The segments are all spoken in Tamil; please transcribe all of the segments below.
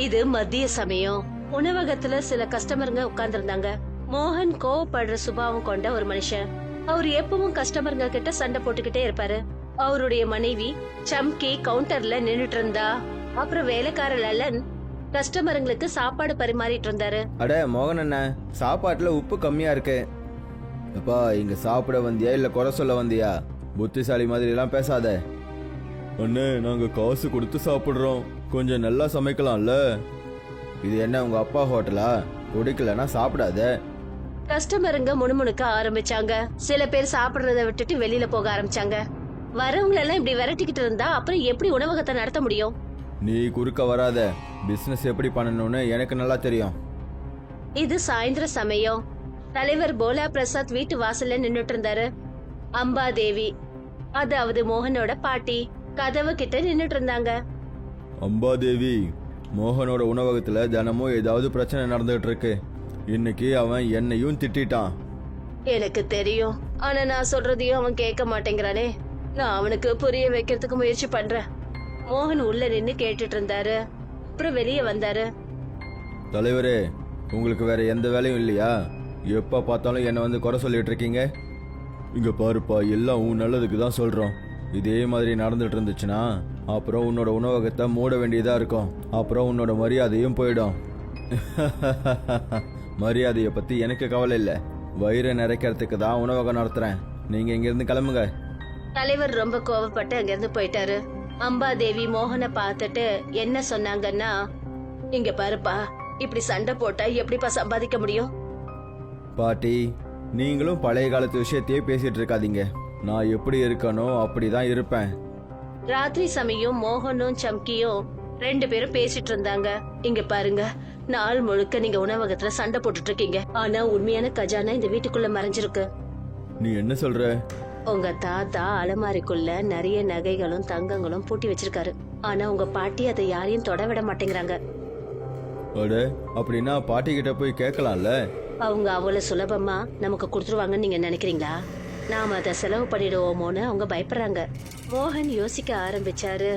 இது மதிய சமயம். உணவகத்துல சில கஸ்டமருங்க உட்கார்ந்து இருந்தாங்க. மோகன் கோவப்படுற சுபாவம் கொண்ட ஒரு மனுஷன். அவர் எப்பவும் கஸ்டமருங்க கிட்ட சண்டை போட்டுக்கிட்டே இருப்பாரு. அவருடைய மனைவி சம்கி கவுண்டர்ல நின்னுட்டு இருந்தா. அப்புறம் வேலைக்கார லல்லன் கஸ்டமருங்களுக்கு சாப்பாடு பரிமாறிட்டு இருந்தாரு. அட மோகன் அண்ணா, சாப்பாட்டுல உப்பு கம்மியா இருக்கு. அப்பா, இங்க சாப்பிட வந்தியா இல்ல குறை சொல்ல வந்தியா? புத்திசாலி மாதிரி எல்லாம் பேசாத. அண்ணே, நாங்க காசு கொடுத்து சாப்பிடுறோம், கொஞ்சம் நல்லா சமைக்கலாம்ல. இது என்ன உங்க அப்பா ஹோட்டலா? பிடிக்கலன்னா சாப்பிடாத. கஸ்டமருங்க முணுமுணுக்க ஆரம்பிச்சாங்க. சில பேர் சாப்பிடுறத விட்டுட்டு வெளியில போக ஆரம்பிச்சாங்க. வரவங்க எல்லாம் இப்படி விரட்டிக்கிட்டு இருந்தா அப்புறம் எப்படி உணவகத்தை நடத்த முடியும்? நீ குறுக்க வராத. பிசினஸ் எப்படி பண்ணணும்னு எனக்கு நல்லா தெரியும். இது சாயந்தர சமயம். தலைவர் போலா பிரசாத் வீட்டு வாசல்ல நின்னுட்டு இருந்தாரு. அம்பாதேவி, அதாவது மோகனோட பாட்டி, கதவு கிட்ட நின்னுட்டு இருந்தாங்க. அம்பாதேவி, மோகனோட உணவகத்துல தினமும் ஏதாவது பிரச்சனை நடந்துகிட்டு இருக்கு. இன்னைக்கு அவன் என்னையும் திட்டான். எனக்கு தெரியும், ஆனா நான் சொல்றதையும் அவன் கேட்க மாட்டேங்கிறானே. நான் அவனுக்கு புரிய வைக்கிறதுக்கு முயற்சி பண்றேன். மோகன் உள்ள நின்னு கேட்டுட்டு இருந்தாரு. அப்புறம் வெளியே வந்தாரு. தலைவரே, உங்களுக்கு வேற எந்த வேலையும் இல்லையா? எப்ப பார்த்தாலும் என்ன வந்து குறை சொல்லிட்டு இருக்கீங்க. இங்க பாருப்பா, எல்லாம் உன் நல்லதுக்கு தான் சொல்றோம். இதே மாதிரி நடந்துட்டு இருந்துச்சுன்னா அப்புறம் உன்னோட உணவகத்தை மூட வேண்டியதா இருக்கும். அப்புறம் உன்னோட மரியாதையும் போயிடும். மரியாதையை பத்தி எனக்கு கவலை இல்லை. வயிறை நிறைக்கிறதுக்கு தான் உணவகம் நடத்துறேன். நீங்க இங்க இருந்து கிளம்புங்க. தலைவர் ரொம்ப கோவப்பட்டு அங்கிருந்து போயிட்டாரு. அம்பாதேவி மோகனை பார்த்துட்டு என்ன சொன்னாங்கன்னா, இங்க பாருப்பா, இப்படி சண்டை போட்டா எப்படிப்பா சம்பாதிக்க முடியும்? பாட்டி, நீங்களும் பழைய காலத்து விஷயத்தையே பேசிட்டு இருக்காதீங்க. நான் எப்படி இருக்கனோ அப்படிதான் இருப்பேன். ராத்திரி சமயம் மோகனும் சம்கியும் ரெண்டு பேரும் பேசிட்டு இருந்தாங்க. இங்க பாருங்க, நாள் முழுக்க நீங்க உணவகத்துல சண்டை போட்டுட்டு இருக்கீங்க. ஆனா உண்மையான கஜானா இந்த வீட்டுக்குள்ள மறைஞ்சிருக்கு. நீ என்ன சொல்ற? உங்க தாத்தா அலமாரிக்குள்ள நிறைய நகைகளும் தங்கங்களும் பூட்டி வச்சிருக்காரு. ஆனா உங்க பாட்டி அதை யாரையும் தொட விட மாட்டேங்கிறாங்க. அட, அப்படின்னா பாட்டி கிட்ட போய் கேட்கலாம்ல. அவங்க அவ்வளவு சுலபமா நமக்கு கொடுத்துருவாங்கன்னு நீங்க நினைக்கிறீங்களா? நாம அதை செலவு பண்ணிடுவோமோன்னு அவங்க பயப்படுறாங்க. மோகன் யோசிக்க ஆரம்பிச்சாரு.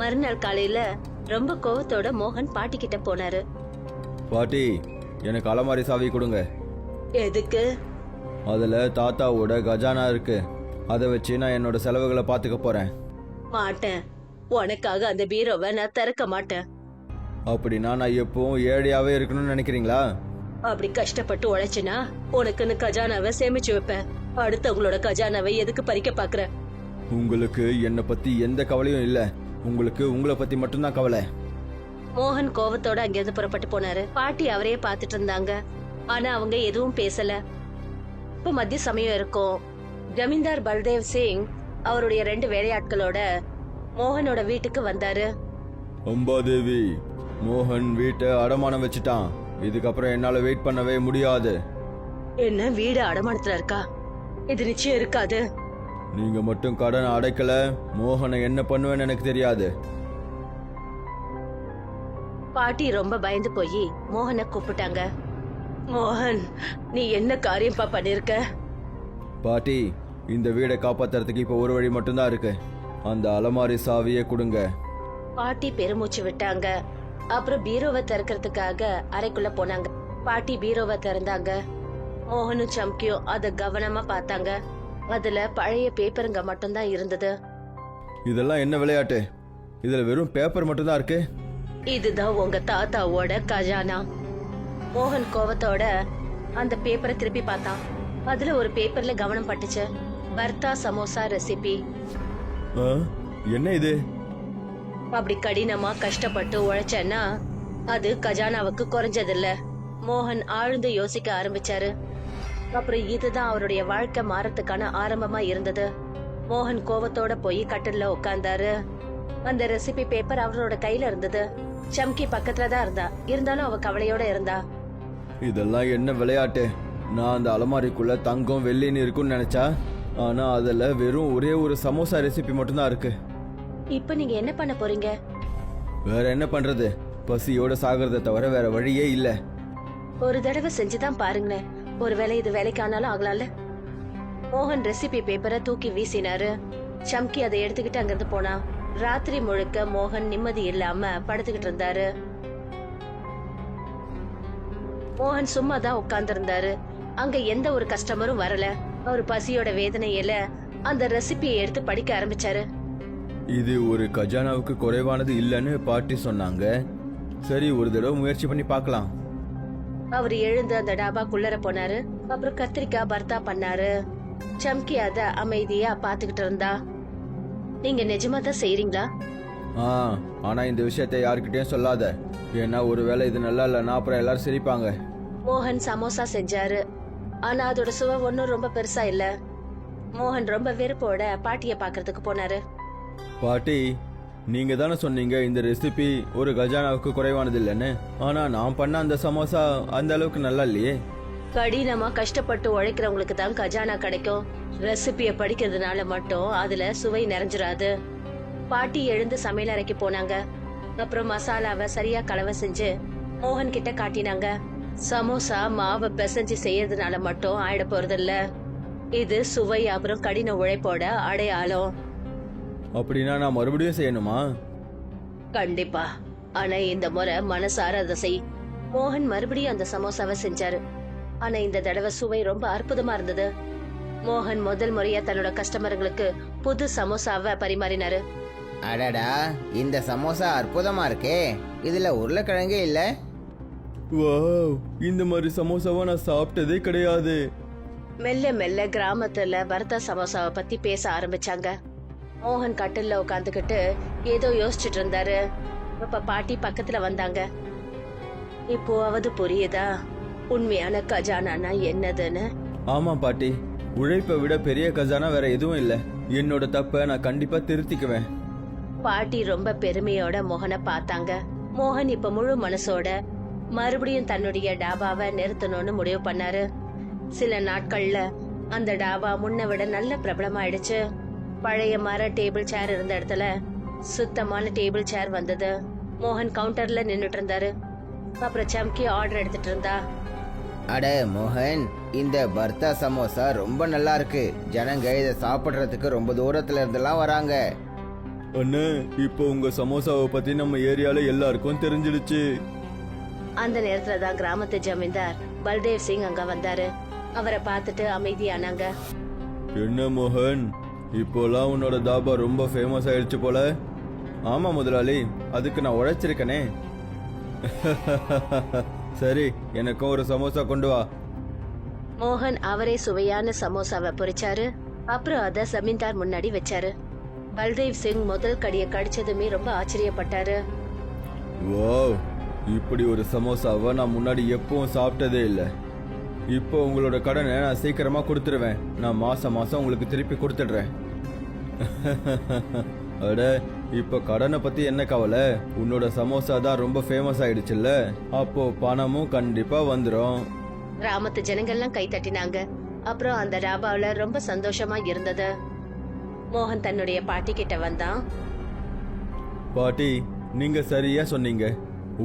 மறுநாள் காலையில ரொம்ப கோவத்தோட மோகன் பாட்டி கிட்ட போனாரு. பாட்டி, எனக்கு அலமாரி சாவி கொடுங்க. எதுக்கு? அதுல தாத்தாவோட கஜானா இருக்கு. அதை வச்சு நான் என்னோட செலவுகளை பாத்துக்க போறேன். மாட்டேன். உனக்காக அந்த பீரோவை நான் திறக்க மாட்டேன். அப்படின்னா நான் எப்பவும் ஏழையாவே இருக்கணும்னு நினைக்கிறீங்களா? அப்படி கஷ்டப்பட்டு உழைச்சினா உனக்குன்னு கஜானாவை சேமிச்சு வைப்பேன். அடுத்தவங்களோட கஜானாவை எதுக்கு பறிக்க பாக்குற? உங்களுக்கு என்னை பத்தி எந்த கவலையும் இல்ல. உங்களுக்கு உங்களை பத்தி மட்டும்தான் கவலை. மோகன் கோவத்தோட அங்கிருந்து புறப்பட்டு போனாரு. பாட்டி அவரையே பாத்துட்டு இருந்தாங்க. ஆனா அவங்க எதுவும் பேசல. இப்ப மத்திய சமயம் இருக்கும். ஜமீன்தார் பல்தேவ் சிங் அவருடைய 2 வேலையாட்களோட மோகனோட வீட்டுக்கு வந்தாரு. அம்பாதேவி, மோகன் வீட்டை அடமானம் வச்சுட்டான். இதுக்கப்புறம் என்னால வெயிட் பண்ணவே முடியாது. என்ன வீடு அடமானத்துல இருக்கா? இது நிச்சயம் இருக்காது. நீங்க மட்டும் கடன் அடைக்கல, மோகனை என்ன பண்ணுவேன்னு எனக்கு தெரியாது. பாட்டி ரொம்ப பயந்து போய் மோகனை கூப்பிட்டாங்க. மோகன், நீ என்ன காரியம்பா பண்ணிருக்க? பாட்டி, இந்த வீடை காப்பாத்துறதுக்கு இப்ப ஒரு வழி மட்டும்தான் இருக்கு. அந்த அலமாரி சாவியை கொடுங்க. பாட்டி பெருமூச்சு விட்டாங்க. அப்புறம் பீரோவை திறக்கிறதுக்காக அறைக்குள்ள போனாங்க. பாட்டி பீரோவை திறந்தாங்க. மோகனும் சம்கியும் அத கவனமா பார்த்தாங்க. அதுல பழைய பேப்பருங்க மட்டும்தான் இருந்தது. இதெல்லாம் என்ன விளையாட்டு? இதுல வெறும் பேப்பர் மட்டும்தான் இருக்கு. இதுதான் உங்க தாத்தாவோட கஜானா. மோகன் கோவத்தோட அந்த பேப்பரை திருப்பி பார்த்தான். அதுல ஒரு பேப்பர்ல கவனம் பட்டுச்சு. பர்தா சமோசா ரெசிபி. என்ன இது? அப்படி கடினமா கஷ்டப்பட்டு உழைச்சேன்னா அது கஜானாவுக்கு குறைஞ்சதில்ல. மோகன் ஆழ்ந்து யோசிக்க ஆரம்பிச்சாரு. அப்புறம் இதுதான் அவருடைய வாழ்க்கை மாறத்துக்கான ஆரம்பமா இருந்தது. மோகன் கோவத்தோட போய் கட்டில்ல உட்கார்ந்தாரு. அந்த ரெசிபி பேப்பர் அவரோட கையில இருந்தது. சம்கி பக்கத்துல தான் இருந்தா. இருந்தாலும் அவ கவலையோட இருந்தா. இதெல்லாம் என்ன விளையாட்டு? நான் அந்த அலமாரிக்குள்ள தங்கம் வெள்ளின்னு இருக்குன்னு நினைச்சா, ஆனா அதுல வெறும் ஒரே ஒரு சமோசா ரெசிபி மட்டும்தான் இருக்கு. இப்ப நீங்க என்ன பண்ண போறீங்க? வேற என்ன பண்றது? பசியோட சாகிறத தவிர வேற வழியே இல்ல. ஒரு தடவை செஞ்சுதான் பாருங்களேன். ஒருவேளை இது வேலைக்கு ஆனாலும் ஆகலாம்ல. மோகன் ரெசிபி பேப்பரை தூக்கி வீசினாரு. சம்கி அதை எடுத்துக்கிட்டு அங்கிருந்து போனான். ராத்திரி முழுக்க மோகன் நிம்மதி இல்லாம படுத்துக்கிட்டு இருந்தாரு. மோகன் சும்மா தான் உட்கார்ந்து இருந்தாரு. அங்க எந்த ஒரு கஸ்டமரும் வரல. அவர் பசியோட வேதனையில அந்த ரெசிபியை எடுத்து படிக்க ஆரம்பிச்சாரு. இது ஒரு கஜானாவுக்கு குறைவானது இல்லைன்னு பாட்டி சொன்னாங்க. சரி, ஒரு தடவை முயற்சி பண்ணி பார்க்கலாம். அவர் எழுந்து அந்த டாபாக்குள்ளர போனாரு. அப்புறம் கத்திரிக்காய் பர்த்தா பண்ணாரு. சம்கி அத அமைதியா பாத்துக்கிட்டு இருந்தா. நீங்க நிஜமா தான் செய்றீங்களா? ஆனா இந்த விஷயத்தை யாருக்கிட்டயும் சொல்லாத. ஏன்னா ஒருவேளை இது நல்லா இல்லைன்னா அப்புறம் எல்லாரும் சிரிப்பாங்க. மோகன் சமோசா செஞ்சாரு. ஆனா அதோட சுவை ஒன்னும் ரொம்ப பெருசா இல்ல. மோகன் ரொம்ப வெறுப்போட பாட்டிய பாக்குறதுக்கு போனாரு. பாட்டி, நீங்க தானே சொன்னீங்க இந்த ரெசிபி ஒரு கஜானாவுக்கு குறைவானது இல்லைன்னு. ஆனா நான் பண்ண அந்த சமோசா அந்த அளவுக்கு நல்லா இல்லையே. கடினமா கஷ்டப்பட்டு உழைக்கிறவங்களுக்கு தான் கஜானா கிடைக்கும். ரெசிபிய படிக்கிறதுனால மட்டும் அதுல சுவை நிறைஞ்சிராது. பாட்டி எழுந்து சமையல் அறைக்கு போனாங்க. அப்புறம் மசாலாவை சரியா கலவை செஞ்சு மோகன் கிட்ட காட்டினாங்க. சமோசா மாவை பிசைஞ்சு செய்யறதுனால மட்டும் ஆயிட போறது இல்ல. இது சுவை அப்புறம் கடின உழைப்போட அடையாளம். அப்படின்னா நான் மறுபடியும் செய்யணுமா? கண்டிப்பா. ஆனா இந்த முறை மனசார அதை செய். மோகன் மறுபடியும் அந்த சமோசாவை செஞ்சாரு. ஆனா இந்த தடவை சுவை ரொம்ப அற்புதமா இருந்தது. மோகன் முதல் முறையா தன்னோட கஸ்டமர்களுக்கு புது சமோசாவை பரிமாறினாரு. அடடா, இந்த சமோசா அற்புதமா இருக்கே. இதுல உருளைக்கிழங்கே இல்ல. வாவ், இந்த மாதிரி சமோசாவை நான் சாப்பிட்டதே கிடையாது. மெல்ல மெல்ல கிராமத்துல பர்தா சமோசாவை பத்தி பேச ஆரம்பிச்சாங்க. மோகன் கட்டில்ல உட்காந்துக்கிட்டு ஏதோ யோசிச்சுட்டு இருந்தாரு. அப்ப பாட்டி பக்கத்துல வந்தாங்க. இப்போவாவது புரியுதா உண்மையான கஜானா என்னதுன்னு? ஆமா பாட்டி, உழைப்பை விட பெரிய கஜானா வேற எதுவும் இல்ல. என்னோட தப்ப நான் கண்டிப்பா திருத்திக்குவேன். பாட்டி ரொம்ப பெருமையோட மோகனை பார்த்தாங்க. மோகன் இப்ப முழு மனசோட மறுபடியும் தன்னுடைய டாபாவை நிறுத்தணும்னு முடிவு பண்ணாரு. சில நாட்கள்ல அந்த டாபா முன்ன விட நல்ல பிரபலமாயிடுச்சு. பழைய மர டேபிள் சேர் இருந்த இடத்துல சுத்தமான டேபிள் சேர் வந்தது. மோகன் கவுண்டர்ல நின்னுட்டு இருந்தாரு. அப்புறம் சம்கி ஆர்டர் எடுத்துட்டு இருந்தா. அட மோகன், இந்த பர்தா சமோசா ரொம்ப நல்லா இருக்கு. ஜனங்க இதை சாப்பிடுறதுக்கு ரொம்ப தூரத்துல இருந்தெல்லாம் வராங்க. அண்ணே, இப்போ உங்க சமோசாவை பத்தி நம்ம ஏரியால எல்லாருக்கும் தெரிஞ்சிடுச்சு. அந்த நேரத்துலதான் கிராமத்து ஜமீன்தார் பல்தேவ் சிங் அங்க வந்தாரு. அவரை பார்த்துட்டு அமைதியானாங்க. என்ன மோகன், இப்போலாம் உன்னோட தாபா ரொம்ப ஃபேமஸ் ஆயிடுச்சு போல. ஆமா முதலாளி, அதுக்கு நான் உழைச்சிருக்கனே. சரி, எனக்கும் ஒரு சமோசா கொண்டு வா. மோகன் அவரே சுவையான சமோசாவை பொரிச்சாரு. அப்புறம் அத ஜமீன்தார் முன்னாடி வச்சாரு. பல்தேவ் சிங் முதல் கடிய கடிச்சதுமே ரொம்ப ஆச்சரியப்பட்டாரு. வாவ், இப்படி ஒரு சமோசாவை நான் முன்னாடி எப்பவும் சாப்பிட்டதே இல்லை. இப்போ உங்களோட கடனை நான் சீக்கிரமா கொடுத்துருவேன். நான் மாசம் மாசம் உங்களுக்கு திருப்பி கொடுத்துடுறேன். அட, இப்ப கடனை பத்தி என்ன கவலை? உன்னோட சமோசா தான் ரொம்ப ஃபேமஸ் ஆயிடுச்சுல்ல, அப்போ பணமும் கண்டிப்பா வந்துடும். கிராமத்து ஜனங்கள்லாம் கை தட்டினாங்க. அப்புறம் அந்த டாபாவில ரொம்ப சந்தோஷமா இருந்தது. மோகன் தன்னுடைய பாட்டி கிட்ட வந்தான். பாட்டி, நீங்க சரியா சொன்னீங்க.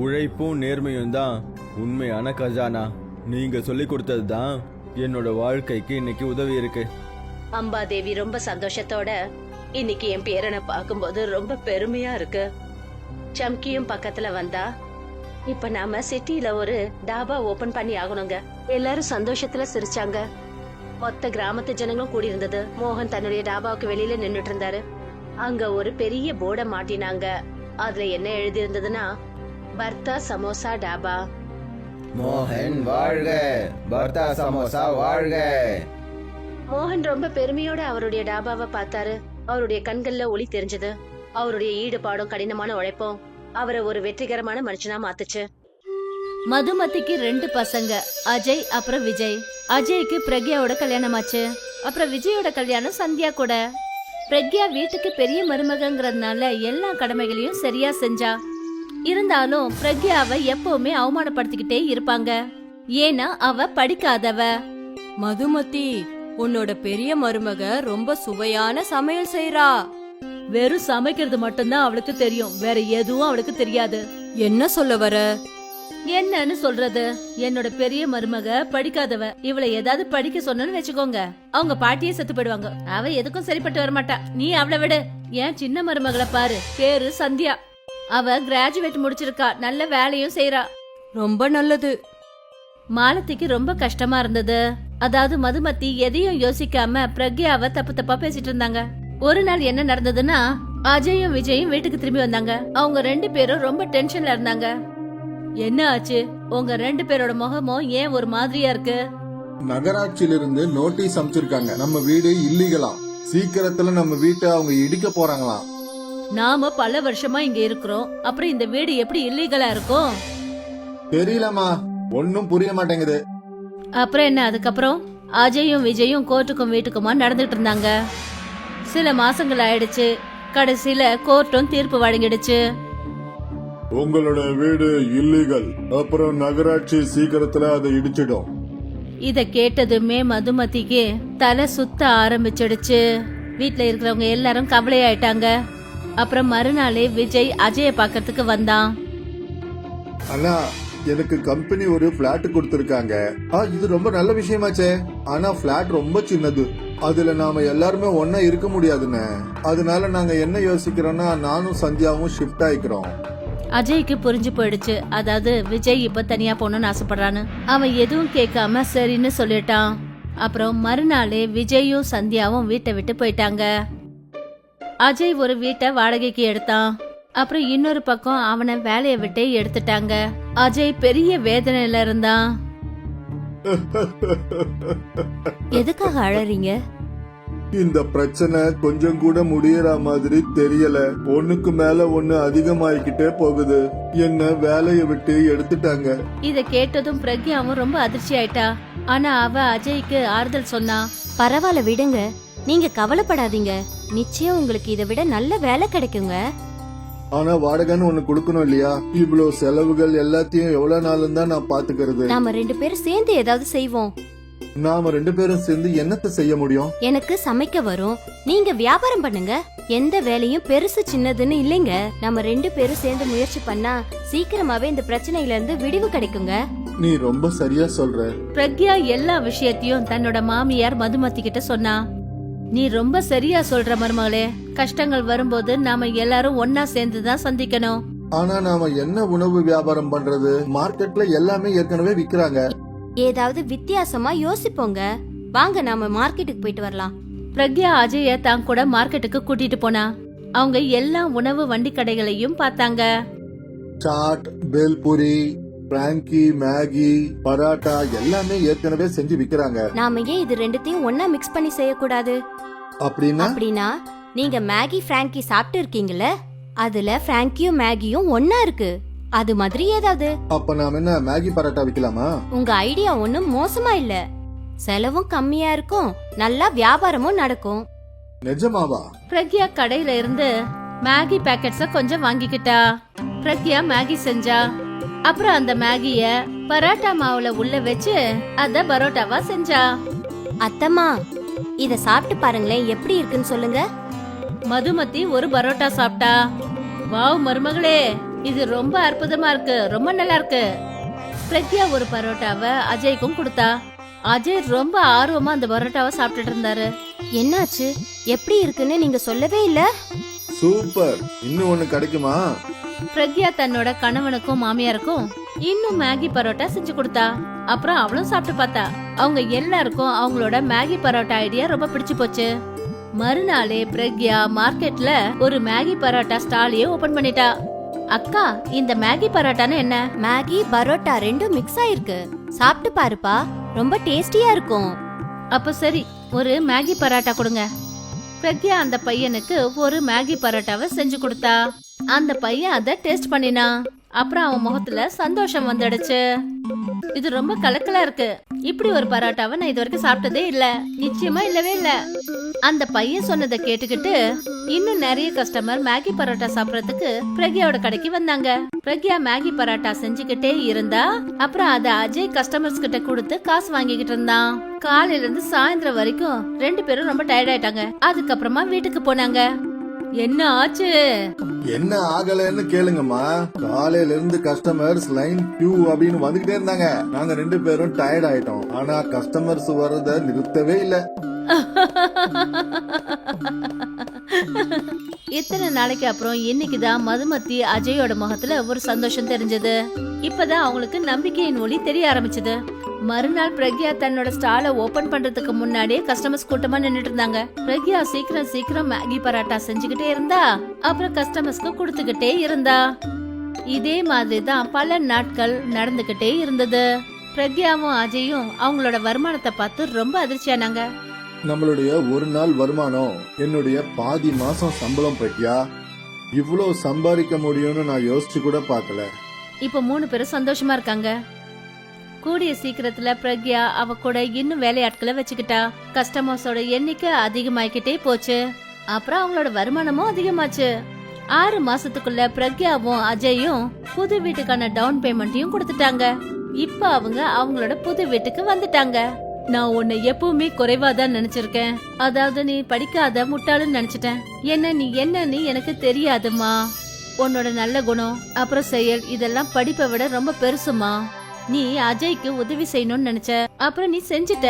உழைப்பும் நேர்மையும் தான் உண்மையான கஜானா. நீங்க சொல்லி கொடுத்தது தான் என்னோட வாழ்க்கைக்கு இன்னைக்கு உதவி இருக்கு. அம்பாதேவி ரொம்ப சந்தோஷத்தோட, இன்னைக்கு என் பேரனை பார்க்கும்போது ரொம்ப பெருமையா இருக்கு. சம்கியும் பக்கத்துல வந்தா. இப்ப நாம சிட்டில ஒரு டாபா ஓபன் பண்ணி ஆகணுங்க. எல்லாரும் சந்தோஷத்துல சிரிச்சாங்க. மொத்த கிராமத்து ஜனங்களும் கூடி இருந்தது. மோகன் தன்னுடைய டாபாவுக்கு வெளியில நின்னுட்டு இருந்தாரு. அங்க ஒரு பெரிய போர்டை மாட்டினாங்க. அதுல என்ன எழுதி இருந்ததுன்னா, பர்தா சமோசா டாபா. மோகன் வாழ்க, பர்தா சமோசா வாழ்க. மோகன் ரொம்ப பெருமையோட அவருடைய டாபாவை பார்த்தாரு. அவருடைய கண்கள்ல ஒளி தெரிஞ்சது. அவருடைய ஈடுபாடும் கடினமான உழைப்பும் அவரை ஒரு வெற்றிகரமான மனுஷனா மாத்துச்சு. மதுமதிக்கு 2 பசங்க, அஜய் அப்புறம் விஜய். அஜய்க்கு பிரக்யாவோட கல்யாணம் ஆச்சு. அப்புறம் விஜயோட கல்யாணம் சந்தியா கூட. பிரக்யா வீட்டுக்கு பெரிய மருமகங்கிறதுனால எல்லா கடமைகளையும் சரியா செஞ்சா. இருந்தாலும் பிரக்யாவை எப்பவுமே அவமானப்படுத்திக்கிட்டே இருப்பாங்க. ஏன்னா அவ படிக்காதவ. மதுமதி, உன்னோட பெரிய மருமக ரொம்ப சுவையான சமையல் செய்றா. வெறும் சமைக்கிறது மட்டும்தான் அவளுக்கு தெரியும், வேற எதுவும் அவளுக்கு தெரியாது. என்ன சொல்ல வர? என்னன்னு சொல்றது, என்னோட பெரிய மருமக படிக்காதவ. இவளை ஏதாவது படிக்க சொன்னு வச்சுக்கோங்க, அவங்க பாட்டியே செத்து போயிடுவாங்க. அவ எதுக்கும் சரிப்பட்டு வரமாட்டா. நீ அவளை விடு. ஏன் சின்ன மருமகளை பாரு, பேரு சந்தியா. அவ கிராஜுவேட் முடிச்சிருக்கா, நல்ல வேலையும் செய்யறா. ரொம்ப நல்லது. மாலத்திக்கு ரொம்ப கஷ்டமா இருந்தது. அதாவது மதுமதி எதையும் யோசிக்காம பிரக்யாவை தப்பு தப்பா பேசிட்டு இருந்தாங்க. ஒரு நாள் என்ன நடந்ததுன்னா, அஜயும் விஜயும் வீட்டுக்கு திரும்பி வந்தாங்க. அவங்க 2 பேரும் ரொம்ப டென்ஷன்ல இருந்தாங்க. என்ன ஆச்சு? உங்க 2 பேரோட முகமும் ஏன் ஒரு மாதிரியா இருக்கு? நகராட்சியிலிருந்து நோட்டீஸ் அனுப்பிச்சிருக்காங்க. நம்ம வீடு இல்லீகலாம். சீக்கிரத்துல நம்ம வீட்டை அவங்க இடிக்க போறாங்களாம். நாம பல வருஷமா இங்க இருக்கிறோம், அப்புறம் இந்த வீடு எப்படி இல்லீகலா இருக்கும்? தெரியலமா, ஒன்னும் புரிய மாட்டேங்குது. அப்புறம் என்ன? அதுக்கப்புறம் அஜயும் விஜயும் கோர்ட்டுக்கும் வீட்டுக்குமா நடந்துட்டு இருந்தாங்க. சில மாசங்கள் ஆயிடுச்சு. கடைசியில கோர்ட்டும் தீர்ப்பு வழங்கிடுச்சு. உங்களோட வீடு இல்லீகல், அப்புறம் நகராட்சி சீக்கிரத்துல அதை இடிச்சிடும். இத கேட்டதுமே மதுமதிக்கு தலை சுத்த ஆரம்பிச்சிடுச்சு. வீட்ல இருக்கிறவங்க எல்லாரும் கவலையாயிட்டாங்க. அப்புறம் மறுநாளே விஜய் அஜய பாக்கிறதுக்கு வந்தான். ஆனா எனக்கு கம்பெனி ஒரு பிளாட் கொடுத்திருக்காங்க. இது ரொம்ப நல்ல விஷயமாச்சே. ஆனா பிளாட் ரொம்ப சின்னது, அதுல நாம எல்லாருமே ஒன்னா இருக்க முடியாதுன்னு. அதனால நாங்க என்ன யோசிக்கிறோம்னா, நானும் சந்தியாவும் ஷிஃப்ட் ஆயிக்கிறோம். அஜய்க்கு புரிஞ்சு போயிடுச்சு. அதாவது விஜய் இப்ப தனியா போகணும்னு ஆசைப்படுறான்னு. அவன் எதுவும் கேட்காம சரின்னு சொல்லிட்டான். அப்புறம் மறுநாளே விஜயும் சந்தியாவும் வீட்டை விட்டு போயிட்டாங்க. அஜய் ஒரு வீட்டை வாடகைக்கு எடுத்தான். அப்புறம் இன்னொரு பக்கம் அவனை வேலையை விட்டே எடுத்துட்டாங்க. அஜய் பெரிய வேதனையில இருந்தான். எதுக்காக அழறீங்க? இந்த பிரச்சனை கொஞ்சம் கூட முடியற மாதிரி தெரியல. ஒண்ணுக்கு மேல ஒண்ணு அதிகமாயிக்கிட்டே போகுது. என்ன வேலையை விட்டு எடுத்துட்டாங்க. இத கேட்டதும் பிரக்யாவும் ரொம்ப அதிர்ச்சி ஆயிட்டா. ஆனா அவ அஜய்க்கு ஆறுதல் சொன்னா. பரவாயில்ல விடுங்க, நீங்க கவலைப்படாதீங்க. நிச்சயம் உங்களுக்கு இதை விட நல்ல வேலை கிடைக்குங்க. ஆனா வாடகைன்னு ஒண்ணு கொடுக்கணும் இல்லையா? இவ்வளவு செலவுகள் எல்லாத்தையும் எவ்வளவு நாளும் தான் நான் பாத்துக்கிறது? நாம 2 பேரும் சேர்ந்து ஏதாவது செய்வோம். நாம 2 பேரும் சேர்ந்து என்னத்தை செய்ய முடியும்? எனக்கு சமைக்க வரும், நீங்க வியாபாரம் பண்ணுங்க. எந்த வேலையும் பெருசு சின்னதுன்னு இல்லைங்க. நம்ம 2 பேரும் சேர்ந்து முயற்சி பண்ணா சீக்கிரமாவே இந்த பிரச்சனையில இருந்து விடிவு கிடைக்குங்க. நீ ரொம்ப சரியா சொல்ற. பிரக்யா எல்லா விஷயத்தையும் தன்னோட மாமியார் மதுமதி கிட்ட சொன்னா. நீ ரொம்ப சரியா சொல்ற மருமகளே. கஷ்டங்கள் வரும்போது நாம எல்லாரும் ஒன்னா சேர்ந்துதான் சந்திக்கணும். ஆனா நாம என்ன உணவு வியாபாரம் பண்றது? மார்க்கெட்ல எல்லாமே ஏற்கனவே விக்கிறாங்க. ஏதாவது வித்தியாசமா யோசிப்போங்க. வாங்க நாம மார்க்கெட்டுக்கு போயிட்டு வரலாம். பிரக்யா அஜய தான் கூட மார்க்கெட்டுக்கு கூட்டிட்டு போனா. அவங்க எல்லா உணவு வண்டி கடைகளையும் பார்த்தாங்க. சாட், பேல்பூரி, பிராங்கி, மேகி, பராட்டா எல்லாமே ஏற்கனவே செஞ்சு விக்கிறாங்க. நாம ஏன் இது 2த்தையும் ஒன்னா மிக்ஸ் பண்ணி செய்யக்கூடாது? அப்படின்னா நீங்க மேகி பிராங்கி சாப்பிட்டு இருக்கீங்கல்ல, அதுல பிராங்கியும் மேகியும் ஒன்னா இருக்கு. அது மாதிரி ஏதாவது. அப்ப நாம என்ன மேகி பராட்டா விக்கலாமா? உங்க ஐடியா ஒண்ணும் மோசமா இல்ல. செலவும் கம்மியா இருக்கும், நல்லா வியாபாரமும் நடக்கும். நிஜமாவா? பிரக்யா கடையில இருந்து மேகி பேக்கெட்ஸ கொஞ்சம் வாங்கிக்கிட்டா. பிரக்யா மேகி செஞ்சா. அப்புறம் அந்த மேகிய பரோட்டா மாவுல உள்ள வச்சு அத பரோட்டாவா செஞ்சா. அத்தம்மா, இத சாப்பிட்டு பாருங்களேன், எப்படி இருக்குன்னு சொல்லுங்க. மதுமதி ஒரு பரோட்டா சாப்பிட்டா. வாவ் மருமகளே, இது ரொம்ப அற்புதமா இருக்கு, ரொம்ப நல்லா இருக்கு. பிரக்யா ஒரு பரோட்டாவை அஜய்க்கும் கொடுத்தா. அஜய் ரொம்ப ஆர்வமா அந்த பரோட்டாவை சாப்பிட்டுட்டு இருந்தாரு. என்னாச்சு, எப்படி இருக்குன்னு நீங்க சொல்லவே இல்ல? சூப்பர், இன்னும் ஒண்ணு கிடைக்குமா? பிரக்யா தன்னோட கணவனுக்கும் மாமியாருக்கும் இன்னும் மேகி பரோட்டா செஞ்சு கொடுத்தா. அப்புறம் அவளும் சாப்பிட்டு பார்த்தா. அவங்க எல்லாருக்கும் அவங்களோட மேகி பரோட்டா ஐடியா ரொம்ப பிடிச்சு போச்சு. மறுநாளே பிரக்யா மார்க்கெட்ல ஒரு மேகி பரோட்டா ஸ்டாலையே ஓபன் பண்ணிட்டா. அக்கா, இந்த மேகி பரோட்டான்னு என்ன? மேகி பரோட்டா ரெண்டும் மிக்ஸ் ஆயிருக்கு. சாப்பிட்டு பாருப்பா, ரொம்ப டேஸ்டியா இருக்கும். அப்ப சரி, ஒரு மேகி பரோட்டா கொடுங்க. பிரக்யா அந்த பையனுக்கு ஒரு மேகி பரோட்டாவை செஞ்சு கொடுத்தா. அந்த பையன் அத டேஸ்ட் பண்ணினா. அப்புறம் அவன் முகத்துல சந்தோஷம் வந்துடுச்சு. இது ரொம்ப கலக்கலா இருக்கு. இப்படி ஒரு பரோட்டாவை நான் இது வரைக்கும் சாப்பிட்டதே இல்ல. நிச்சயமா இல்லவே இல்ல. அந்த பையன் சொன்னதை கேட்டுக்கிட்டு இன்னும் நிறைய கஸ்டமர் மேகி பரோட்டா சாப்பிடறதுக்கு பிரக்யாவோட கடைக்கு வந்தாங்க. பிரக்யா மேகி பரோட்டா செஞ்சுக்கிட்டே இருந்தா. அப்புறம் அத அஜய் கஸ்டமர்ஸ் கிட்ட கொடுத்து காசு வாங்கிக்கிட்டு இருந்தான். காலையில இருந்து சாயந்தரம் வரைக்கும் 2 பேரும் ரொம்ப டயர்ட் ஆயிட்டாங்க. அதுக்கப்புறமா வீட்டுக்கு போனாங்க. என்ன ஆச்சு? என்ன ஆகலைன்னு கேளுங்கம்மா. காலையில இருந்து கஸ்டமர்ஸ் லைன் கியூ அப்படின்னு வந்துகிட்டே இருந்தாங்க. நாங்க 2 பேரும் டயர்ட் ஆயிட்டோம். ஆனா கஸ்டமர்ஸ் வர்றத நிறுத்தவே இல்ல. இத்தனை நாளைக்கு அப்புறம் இன்னைக்குதான் மதுமதி அஜயோட முகத்துல ஒரு சந்தோஷம் தெரிஞ்சது. இப்பதான் அவங்களுக்கு நம்பிக்கையின் ஒளி தெரிய ஆரம்பிச்சது. மறுநாள் பிரக்யா தன்னோட ஸ்டால ஓபன் பண்றதுக்கு முன்னாடியே கஸ்டமர்ஸ் கூட்டமா நின்னுட்டு இருந்தாங்க. பிரக்யா சீக்கிரம் மேகி பராட்டா செஞ்சுக்கிட்டே இருந்தா, அப்புறம் கஸ்டமர்ஸ்க்கு கொடுத்துக்கிட்டே இருந்தா. இதே மாதிரி தான் பல நாட்கள் நடந்துகிட்டே இருந்தது. பிரக்யாவும் அஜயும் அவங்களோட வருமானத்தை பார்த்து ரொம்ப அதிர்ச்சியானாங்க. நம்மளுடைய ஒரு நாள் வருமானம் என்னுடைய பாதி மாசம் சம்பளம் பத்தியா. இவ்வளவு சம்பாதிக்க முடியும்னு நான் யோசிச்சு கூட பார்க்கல. இப்ப 3 பேரும் சந்தோஷமா இருக்காங்க. கூடிய சீக்கிரத்துல பிரக்யா அவ கூட இன்னும் வேலையாட்களை வச்சுக்கிட்டா. கஸ்டமர்ஸோட எண்ணிக்கை அதிகமாயிக்கிட்டே போச்சு. அப்புறம் அவங்களோட வருமானமும் அதிகமாச்சு. 6 மாசத்துக்குள்ள பிரக்யாவும் அஜயும் புது வீட்டுக்கான டவுன் பேமெண்ட்டையும் கொடுத்துட்டாங்க. இப்ப அவங்க அவங்களோட புது வீட்டுக்கு வந்துட்டாங்க. நான் உன்னை எப்பவுமே குறைவாதான் நினைச்சிருக்கேன். அதாவது நீ படிக்காத முட்டாளுன்னு நினைச்சிட்டேன். என்னன்னு எனக்கு தெரியாதுமா. உன்னோட நல்ல குணம் அப்புறம் செயல் இதெல்லாம் படிப்பை விட ரொம்ப பெருசுமா. நீ அஜய்க்கு உதவி செய்யணும்னு நினைச்ச, அப்புறம் நீ செஞ்சிட்ட.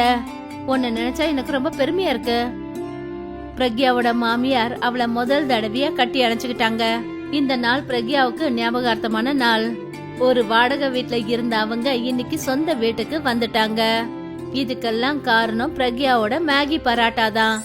உன்னை நினைச்சா எனக்கு ரொம்ப பெருமையா இருக்கு. பிரக்யாவோட மாமியார் அவளை முதல் தடவையா கட்டி அணைச்சுக்கிட்டாங்க. இந்த நாள் பிரக்யாவுக்கு ஞாபகார்த்தமான நாள். ஒரு வாடகை வீட்ல இருந்த அவங்க இன்னைக்கு சொந்த வீட்டுக்கு வந்துட்டாங்க. இதுக்கெல்லாம் காரணம் பிரக்யாவோட மேகி பராட்டா தான்.